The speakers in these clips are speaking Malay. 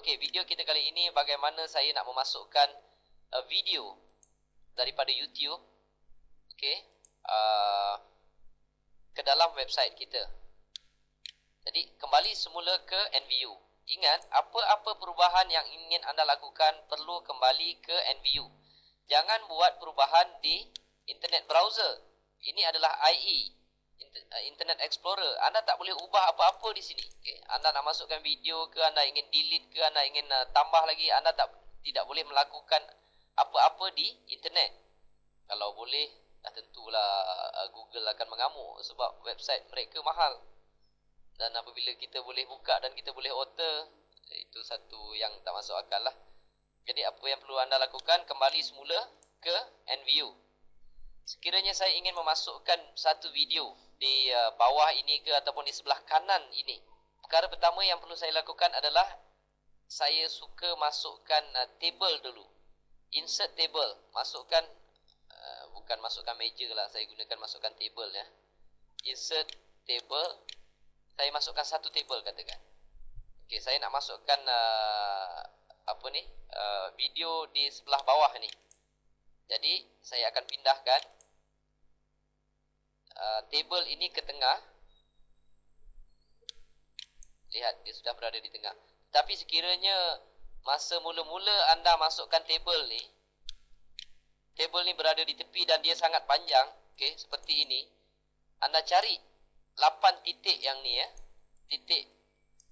Okey, video kita kali ini bagaimana saya nak memasukkan video daripada YouTube, okey, ke dalam website kita. Jadi, kembali semula ke NVU. Ingat, apa-apa perubahan yang ingin anda lakukan perlu kembali ke NVU. Jangan buat perubahan di internet browser. Ini adalah IE, Internet Explorer. Anda tak boleh ubah apa-apa di sini. Okay. Anda nak masukkan video ke, anda ingin delete ke, anda ingin tambah lagi, anda tidak boleh melakukan apa-apa di internet. Kalau boleh, tentulah Google akan mengamuk sebab website mereka mahal. Dan apabila kita boleh buka dan kita boleh alter, itu satu yang tak masuk akal lah. Jadi apa yang perlu anda lakukan, kembali semula ke NVU. Sekiranya saya ingin memasukkan satu video di bawah ini ke ataupun di sebelah kanan ini, perkara pertama yang perlu saya lakukan adalah saya suka masukkan table dulu. Insert table, masukkan bukan masukkan meja lah, saya gunakan masukkan table ya. Insert table, saya masukkan satu table katakan. Okey, saya nak masukkan video di sebelah bawah ni. Jadi saya akan pindahkan table ini ke tengah. Lihat, dia sudah berada di tengah. Tapi sekiranya masa mula-mula anda masukkan table ni berada di tepi dan dia sangat panjang, okey, seperti ini. Anda cari 8 titik yang ni ya. Titik.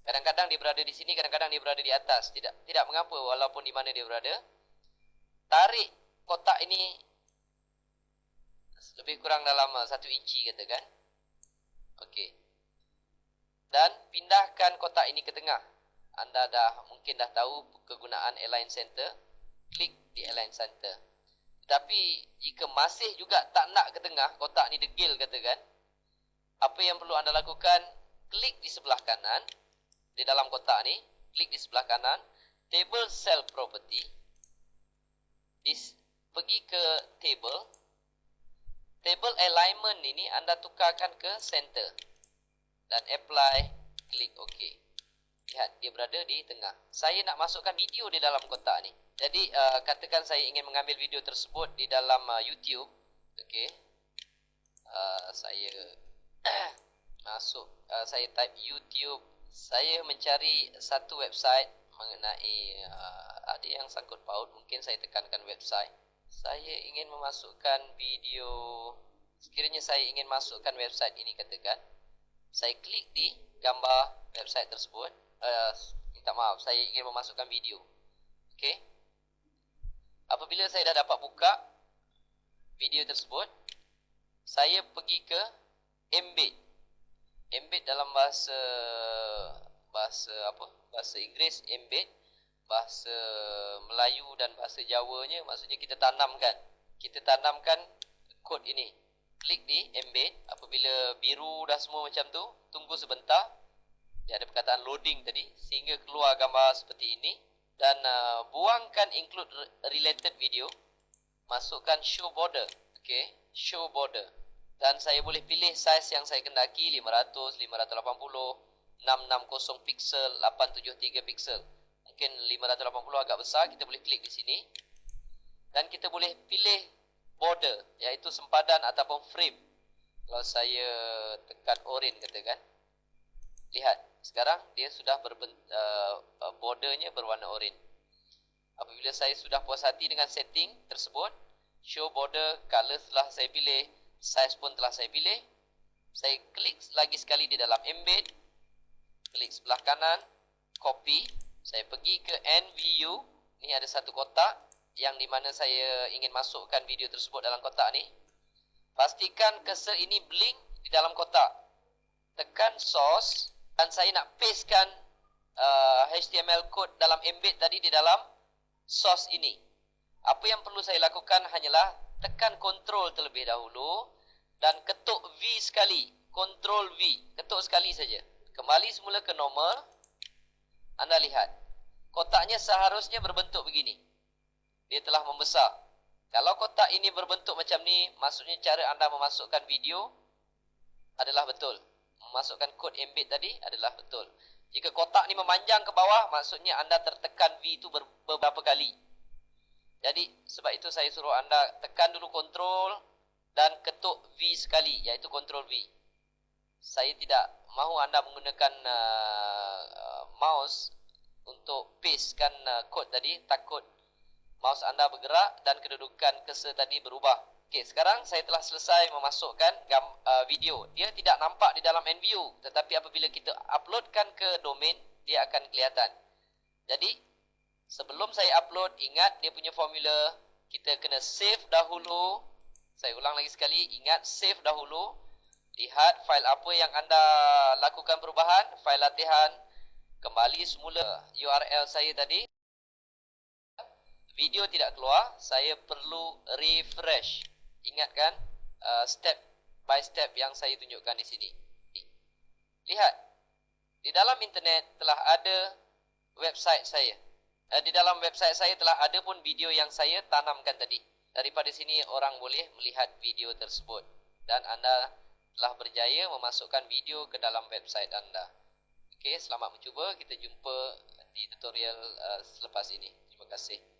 Kadang-kadang dia berada di sini, kadang-kadang dia berada di atas. Tidak mengapa walaupun di mana dia berada. Tarik kotak ini lebih kurang dalam 1 inci katakan. Okey. Dan pindahkan kotak ini ke tengah. Anda mungkin dah tahu kegunaan align center. Klik di align center. Tetapi jika masih juga tak nak ke tengah, kotak ni degil katakan, apa yang perlu anda lakukan, klik di sebelah kanan, di dalam kotak ni, klik di sebelah kanan, table cell property, pergi ke table alignment ini anda tukarkan ke center dan apply, klik OK. Lihat, dia berada di tengah. Saya nak masukkan video di dalam kotak ni. Jadi katakan saya ingin mengambil video tersebut di dalam YouTube. Okey. Saya masuk, saya type YouTube. Saya mencari satu website mengenai ada yang sangkut paut. Mungkin saya tekankan website. Saya ingin memasukkan video. Sekiranya saya ingin masukkan website ini katakan, saya klik di gambar website tersebut. Minta maaf, saya ingin memasukkan video. Okey. Apabila saya dah dapat buka video tersebut, saya pergi ke embed. Embed dalam bahasa Inggeris, embed, bahasa Melayu dan bahasa Jawanya, maksudnya kita tanamkan kod ini. Klik di embed. Apabila biru dah semua macam tu, tunggu sebentar. Dia ada perkataan loading tadi sehingga keluar gambar seperti ini. Dan buangkan include related video. Masukkan show border. Okay, show border. Dan saya boleh pilih size yang saya kendaki, 500, 580, 660 pixel, 873 pixel. Mungkin 580 agak besar, kita boleh klik di sini. Dan kita boleh pilih border, iaitu sempadan ataupun frame. Kalau saya tekan orange katakan, lihat, sekarang dia sudah bordernya berwarna orange. Apabila saya sudah puas hati dengan setting tersebut, show border, color telah saya pilih, size pun telah saya pilih. Saya klik lagi sekali di dalam embed, klik sebelah kanan, copy. Saya pergi ke NVU. Ini ada satu kotak yang di mana saya ingin masukkan video tersebut dalam kotak ni. Pastikan cursor ini blink di dalam kotak. Tekan source dan saya nak pastekan HTML code dalam embed tadi di dalam source ini. Apa yang perlu saya lakukan hanyalah tekan Ctrl terlebih dahulu dan ketuk V sekali. Ctrl V, ketuk sekali saja. Kembali semula ke normal. Anda lihat, kotaknya seharusnya berbentuk begini. Dia telah membesar. Kalau kotak ini berbentuk macam ni, maksudnya cara anda memasukkan video adalah betul. Memasukkan kod embed tadi adalah betul. Jika kotak ni memanjang ke bawah, maksudnya anda tertekan V itu beberapa kali. Jadi sebab itu saya suruh anda tekan dulu kontrol dan ketuk V sekali, iaitu kontrol V. Saya tidak mahu anda menggunakan mouse untuk pastekan kod tadi, takut mouse anda bergerak dan kedudukan cursor tadi berubah. Okey, sekarang saya telah selesai memasukkan video. Dia tidak nampak di dalam NView, tetapi apabila kita uploadkan ke domain, dia akan kelihatan. Jadi, sebelum saya upload, ingat dia punya formula. Kita kena save dahulu. Saya ulang lagi sekali, ingat save dahulu. Lihat fail apa yang anda lakukan perubahan, fail latihan. Kembali semula URL saya tadi. Video tidak keluar, saya perlu refresh. Ingatkan step by step yang saya tunjukkan di sini. Lihat, di dalam internet telah ada website saya. Di dalam website saya telah ada pun video yang saya tanamkan tadi. Daripada sini orang boleh melihat video tersebut. Dan anda telah berjaya memasukkan video ke dalam website anda. Okey, selamat mencuba. Kita jumpa di tutorial selepas ini. Terima kasih.